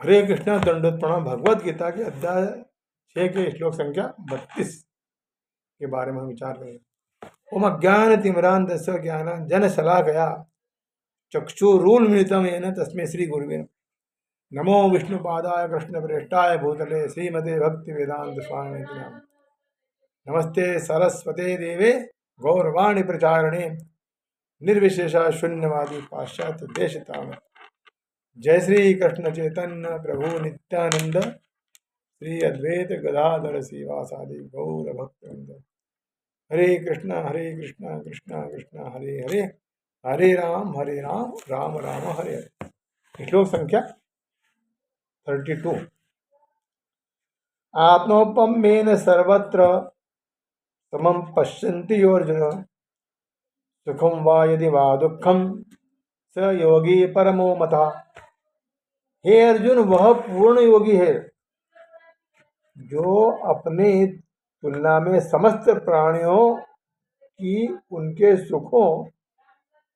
हरे कृष्णा दंडोत प्रणाम। भगवत गीता के अध्याय 6 के श्लोक संख्या 32 के बारे में हम विचार करेंगे। ओम अज्ञान तिमिरांधस्य ज्ञानांजन शलाकया चक्षुरुन्मीलितं येन तस्मै श्री गुरुवे नमो विष्णुपादाय कृष्णप्रेष्ठाय भूतले श्रीमते भक्ति वेदांत स्वामी नाम। नमस्ते सरस्वते देवे गौरवाणी प्रचारणे निर्विशेषा शून्यवादी पाश्चात्य देशताम। जय श्री कृष्ण चैतन्य प्रभु नित्यानंद श्री अद्वैत गदाधर श्रीवासादि गौर भक्तवृंद। हरे कृष्णा कृष्णा कृष्णा हरे हरे, हरे राम राम राम हरे हरे। श्लोक संख्या 32। आत्मोपमेन सर्वत्र समं पश्यन्ति अर्जुन, सुखम वा यदि वा दुखम स योगी परमो मता। हे अर्जुन, वह पूर्ण योगी है जो अपनी तुलना में समस्त प्राणियों की उनके सुखों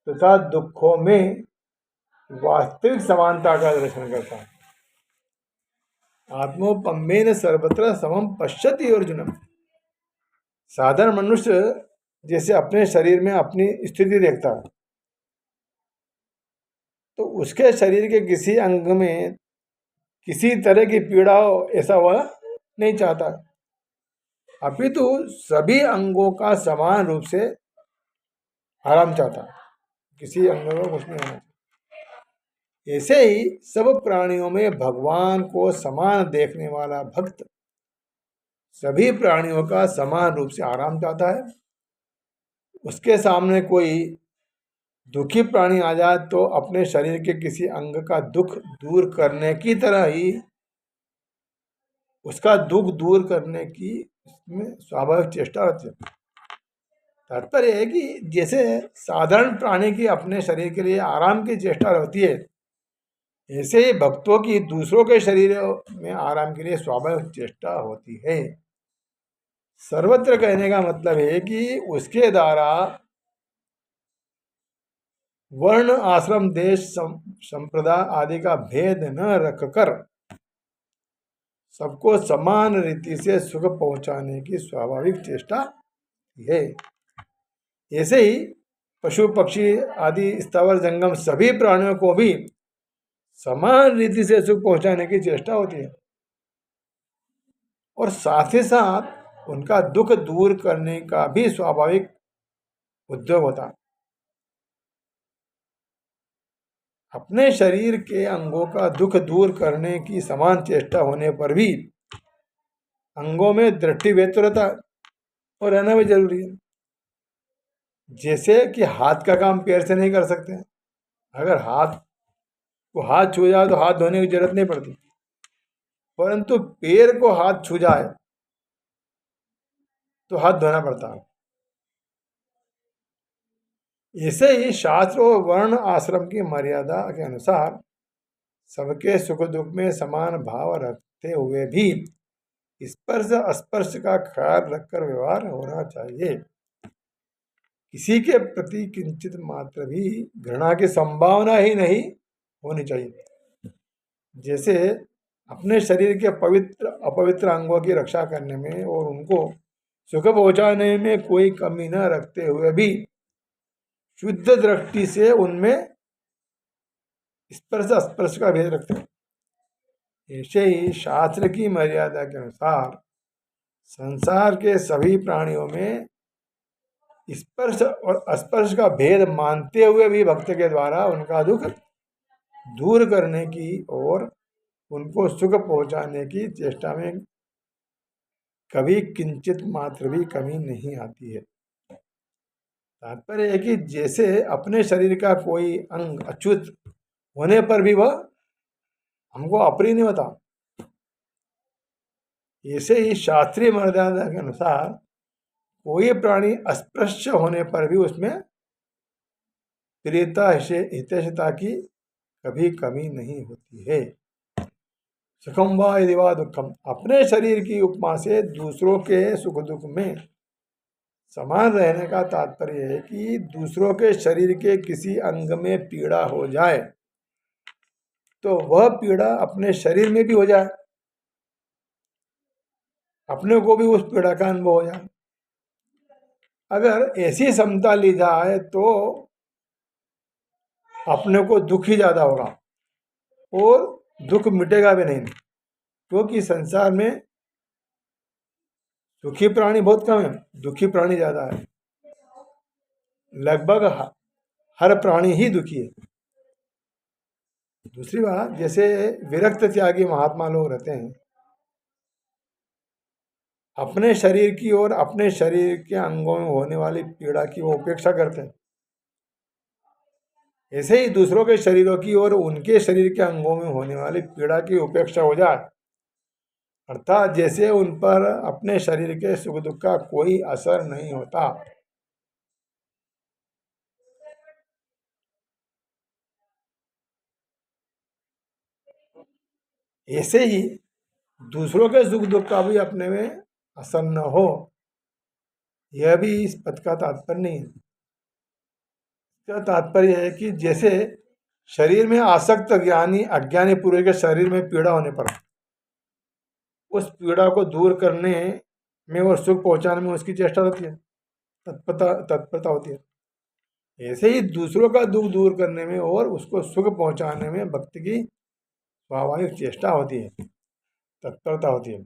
तथा दुखों में वास्तविक समानता का दर्शन करता है। आत्मोपमेन सर्वत्र समम पश्यति अर्जुन। साधारण मनुष्य जैसे अपने शरीर में अपनी स्थिति देखता है, तो उसके शरीर के किसी अंग में किसी तरह की पीड़ा हो ऐसा वह नहीं चाहता, अपितु सभी अंगों का समान रूप से आराम चाहता है। किसी अंग में कुछ नहीं होना चाहिए। ऐसे ही सब प्राणियों में भगवान को समान देखने वाला भक्त सभी प्राणियों का समान रूप से आराम चाहता है। उसके सामने कोई दुखी प्राणी आ जाए तो अपने शरीर के किसी अंग का दुख दूर करने की तरह ही उसका दुख दूर करने की इसमें स्वाभाविक चेष्टा रहती है। तात्पर्य है कि जैसे साधारण प्राणी की अपने शरीर के लिए आराम की चेष्टा रहती है, ऐसे ही भक्तों की दूसरों के शरीर में आराम के लिए स्वाभाविक चेष्टा होती है। सर्वत्र कहने का मतलब है कि उसके द्वारा वर्ण आश्रम देश संप्रदाय आदि का भेद न रखकर सबको समान रीति से सुख पहुंचाने की स्वाभाविक चेष्टा है। ऐसे ही पशु पक्षी आदि स्थावर जंगम सभी प्राणियों को भी समान रीति से सुख पहुंचाने की चेष्टा होती है और साथ ही साथ उनका दुख दूर करने का भी स्वाभाविक उद्योग होता है। अपने शरीर के अंगों का दुख दूर करने की समान चेष्टा होने पर भी अंगों में दृष्टि भेद तो रहता है और रहना भी जरूरी है। जैसे कि हाथ का काम पैर से नहीं कर सकते, अगर हाथ को हाथ छू जाए तो हाथ धोने की जरूरत नहीं पड़ती, परंतु पैर को हाथ छू जाए तो हाथ धोना पड़ता है। ऐसे ही शास्त्र और वर्ण आश्रम की मर्यादा के अनुसार सबके सुख दुख में समान भाव रखते हुए भी स्पर्श अस्पर्श का ख्याल रखकर व्यवहार होना चाहिए। किसी के प्रति किंचित मात्र भी घृणा की संभावना ही नहीं होनी चाहिए। जैसे अपने शरीर के पवित्र अपवित्र अंगों की रक्षा करने में और उनको सुख पहुंचाने में कोई कमी न रखते हुए भी शुद्ध दृष्टि से उनमें स्पर्श अस्पर्श का भेद रखते हैं। ऐसे ही शास्त्र की मर्यादा के अनुसार संसार के सभी प्राणियों में स्पर्श और अस्पर्श का भेद मानते हुए भी भक्त के द्वारा उनका दुख दूर करने की और उनको सुख पहुंचाने की चेष्टा में कभी किंचित मात्र भी कमी नहीं आती है। तात्पर्य है कि जैसे अपने शरीर का कोई अंग अच्युत होने पर भी वह हमको अप्रिय नहीं होता, ऐसे ही शास्त्रीय मर्यादा के अनुसार कोई प्राणी अस्पृश्य होने पर भी उसमें प्रियता हितैषिता की कभी कमी नहीं होती है। सुखम वा यदि वा दुखम, अपने शरीर की उपमा से दूसरों के सुख दुख में समान रहने का तात्पर्य है कि दूसरों के शरीर के किसी अंग में पीड़ा हो जाए तो वह पीड़ा अपने शरीर में भी हो जाए, अपने को भी उस पीड़ा का अनुभव हो जाए। अगर ऐसी समता ली जाए तो अपने को दुख ही ज्यादा होगा और दुख मिटेगा भी नहीं, क्योंकि संसार में सुखी प्राणी बहुत कम है, दुखी प्राणी ज्यादा है। लगभग हर प्राणी ही दुखी है। दूसरी बात, जैसे विरक्त त्यागी महात्मा लोग रहते हैं, अपने शरीर की और अपने शरीर के अंगों में होने वाली पीड़ा की वो उपेक्षा करते हैं। ऐसे ही दूसरों के शरीरों की और उनके शरीर के अंगों में होने वाली पीड़ा की उपेक्षा हो जाए, अर्थात जैसे उन पर अपने शरीर के सुख दुख का कोई असर नहीं होता, ऐसे ही दूसरों के सुख दुख का भी अपने में असर न हो, यह भी इस पद का तात्पर्य नहीं है। इसका तात्पर्य है कि जैसे शरीर में आसक्त ज्ञानी अज्ञानी पुरुष के शरीर में पीड़ा होने पर उस पीड़ा को दूर करने में और सुख पहुंचाने में उसकी चेष्टा रहती है, तत्परता होती है। ऐसे ही दूसरों का दुख दूर करने में और उसको सुख पहुंचाने में भक्ति की स्वाभाविक चेष्टा होती है, तत्परता होती है।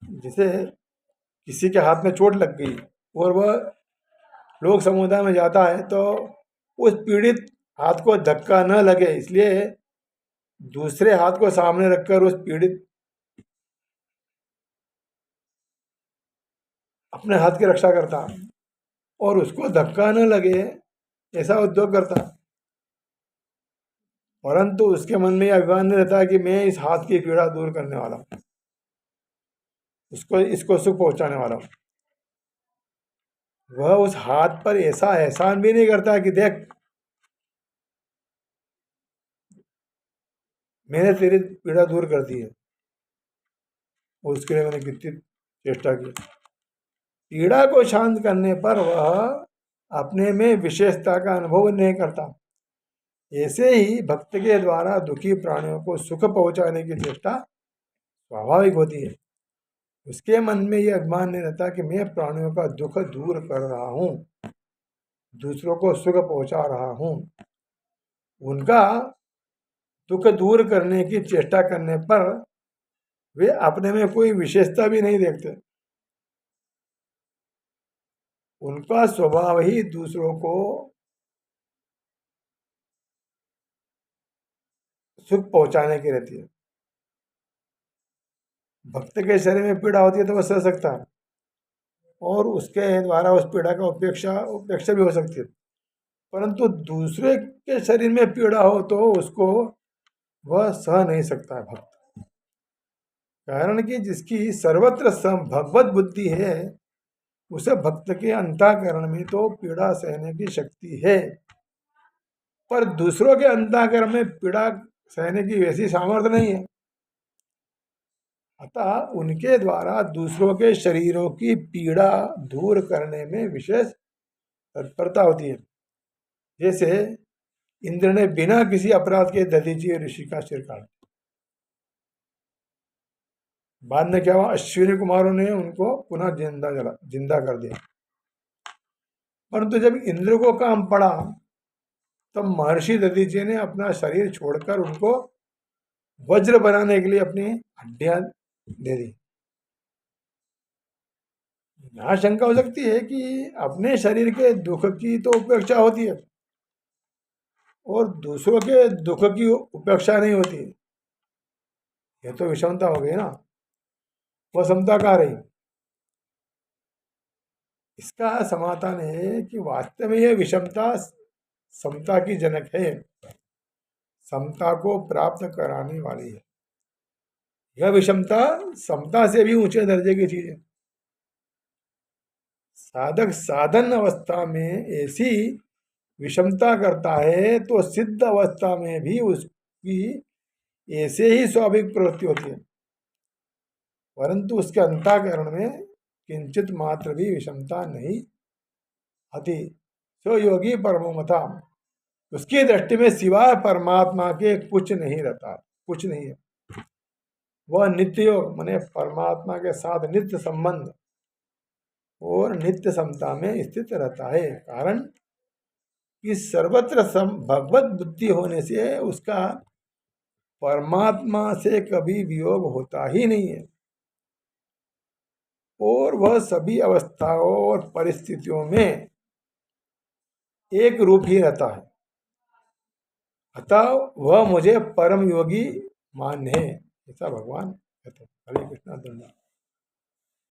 जैसे किसी के हाथ में चोट लग गई और वह लोक समुदाय में जाता है, तो उस पीड़ित हाथ को धक्का न लगे इसलिए दूसरे हाथ को सामने रखकर उस पीड़ित अपने हाथ की रक्षा करता और उसको धक्का न लगे ऐसा उद्योग करता। परंतु उसके मन में यह अभिमान नहीं रहता कि मैं इस हाथ की पीड़ा दूर करने वाला हूँ, उसको इसको सुख पहुंचाने वाला हूँ। वह उस हाथ पर ऐसा एहसान भी नहीं करता कि देख मैंने तेरी पीड़ा दूर कर दी है, और उसके लिए मैंने कितनी चेष्टा की। पीड़ा को शांत करने पर वह अपने में विशेषता का अनुभव नहीं करता। ऐसे ही भक्त के द्वारा दुखी प्राणियों को सुख पहुंचाने की चेष्टा स्वाभाविक होती है। उसके मन में यह अभिमान नहीं रहता कि मैं प्राणियों का दुख दूर कर रहा हूँ, दूसरों को सुख पहुंचा रहा हूँ। उनका दुख दूर करने की चेष्टा करने पर वे अपने में कोई विशेषता भी नहीं देखते। उनका स्वभाव ही दूसरों को सुख पहुंचाने की रहती है। भक्त के शरीर में पीड़ा होती है तो वह सह सकता है और उसके द्वारा उस पीड़ा का उपेक्षा भी हो सकती है। परंतु दूसरे के शरीर में पीड़ा हो तो उसको वह सह नहीं सकता है भक्त। कारण कि जिसकी सर्वत्र भगवत बुद्धि है, उसे भक्त के अंतःकरण में तो पीड़ा सहने की शक्ति है, पर दूसरों के अंतःकरण में पीड़ा सहने की वैसी सामर्थ्य नहीं है। अतः उनके द्वारा दूसरों के शरीरों की पीड़ा दूर करने में विशेष तत्परता होती है। जैसे इंद्र ने बिना किसी अपराध के दधीचि ऋषि का सिर काट, बाद में क्या हुआ, अश्विनी कुमारों ने उनको पुनः जिंदा कर दिया। परंतु जब इंद्र को काम पड़ा तब महर्षि दधीचि ने अपना शरीर छोड़कर उनको वज्र बनाने के लिए अपनी हड्डियां दे दी। यहाँ शंका हो सकती है कि अपने शरीर के दुख की तो उपेक्षा होती है और दूसरों के दुख की उपेक्षा नहीं होती। यह तो विषमता हो गई ना, वह समता कहाँ रही। इसका समाधान है कि वास्तव में यह विषमता समता की जनक है, समता को प्राप्त कराने वाली है। यह विषमता समता से भी ऊंचे दर्जे की चीज है। साधक साधन अवस्था में ऐसी विषमता करता है तो सिद्ध अवस्था में भी उसकी ऐसे ही स्वाभाविक प्रवृत्ति होती है, परंतु उसके अंतःकरण में किंचित मात्र भी विषमता नहीं आती। सो योगी परमो मथा, उसकी दृष्टि में सिवाय परमात्मा के कुछ नहीं रहता, कुछ नहीं है। वह नित्य योग माने परमात्मा के साथ नित्य संबंध और नित्य समता में स्थित रहता है। कारण कि सर्वत्र भगवत बुद्धि होने से उसका परमात्मा से कभी वियोग होता ही नहीं है और वह सभी अवस्थाओं और परिस्थितियों में एक रूप ही रहता है। अतः वह मुझे परम योगी मान्य है, ऐसा भगवान कहते हैं। हरे कृष्णा। धन्यवाद।